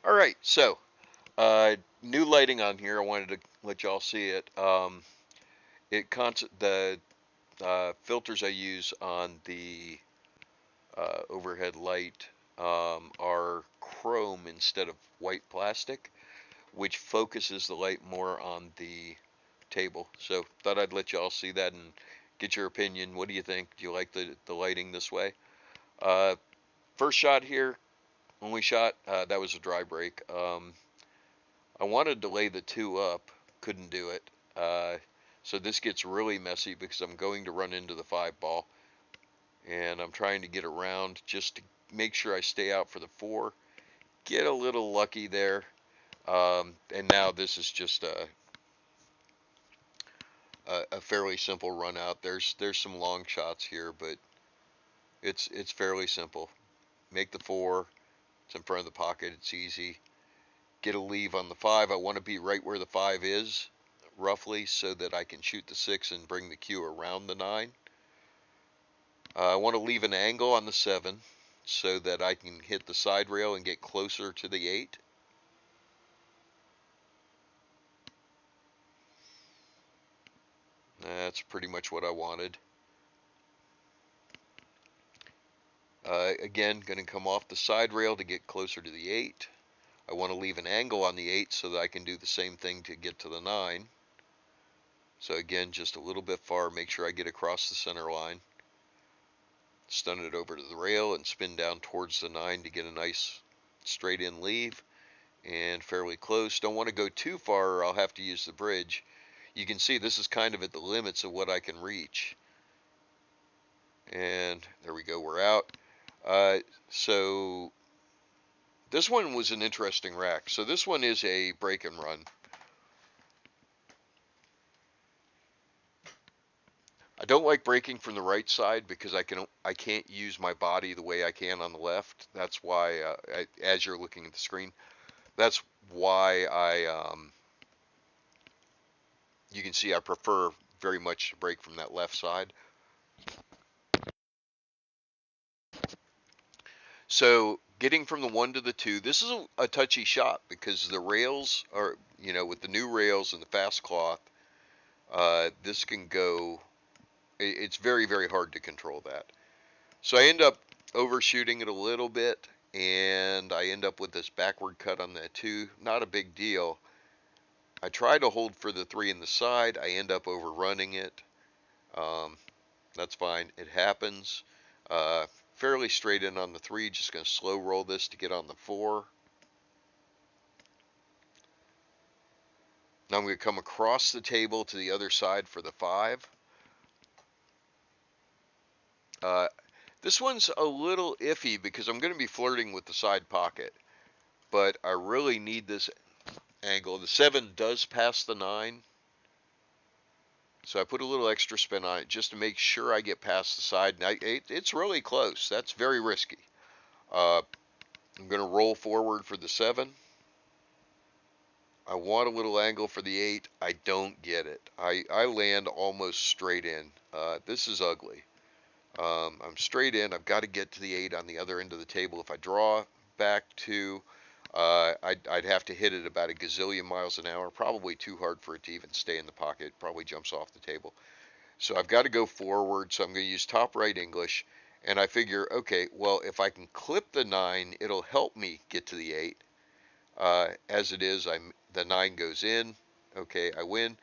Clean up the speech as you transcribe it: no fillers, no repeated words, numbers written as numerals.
All right, so new lighting on here. I wanted to let y'all see it. The filters I use on the overhead light are chrome instead of white plastic, which focuses the light more on the table. So thought I'd let y'all see that and get your opinion. What do you think? Do you like the lighting this way? Uh, First shot here, only shot. That was a dry break. I wanted to lay the two up, couldn't do it. So this gets really messy because I'm going to run into the 5 ball, and I'm trying to get around just to make sure I stay out for the 4. Get a little lucky there, and now this is just a fairly simple run out. There's some long shots here, but it's fairly simple. Make the 4. It's in front of the pocket. It's easy. Get a leave on the 5. I want to be right where the 5 is, roughly, so that I can shoot the 6 and bring the cue around the 9. I want to leave an angle on the 7 so that I can hit the side rail and get closer to the 8. That's pretty much what I wanted. Again, going to come off the side rail to get closer to the 8. I want to leave an angle on the 8 so that I can do the same thing to get to the 9. So again, just a little bit far, make sure I get across the center line. Stun it over to the rail and spin down towards the 9 to get a nice straight in leave and fairly close. Don't want to go too far or I'll have to use the bridge. You can see this is kind of at the limits of what I can reach. And there we go, we're out. So this one was an interesting rack. So this one is a break and run. I don't like breaking from the right side because I can't use my body the way I can on the left. That's why, as you're looking at the screen, that's why you can see I prefer very much to break from that left side. So getting from the 1 to the 2, this is a touchy shot because the rails are, with the new rails and the fast cloth, this can go, it's very, very hard to control that. So I end up overshooting it a little bit, and I end up with this backward cut on that 2. Not a big deal. I try to hold for the 3 in the side. I end up overrunning it. That's fine. It happens. Fairly straight in on the 3. Just going to slow roll this to get on the 4. Now I'm going to come across the table to the other side for the 5. This one's a little iffy because I'm going to be flirting with the side pocket, but I really need this angle. The 7 does pass the 9, so I put a little extra spin on it just to make sure I get past the side. And it's really close. That's very risky. I'm going to roll forward for the 7. I want a little angle for the 8. I don't get it. I land almost straight in. This is ugly. I'm straight in. I've got to get to the 8 on the other end of the table. If I draw back to, I'd have to hit it about a gazillion miles an hour. Probably too hard for it to even stay in the pocket. Probably jumps off the table. So I've got to go forward. So I'm going to use top right English. And I figure, okay, well, if I can clip the 9, it'll help me get to the 8. As it is, the 9 goes in. Okay, I win.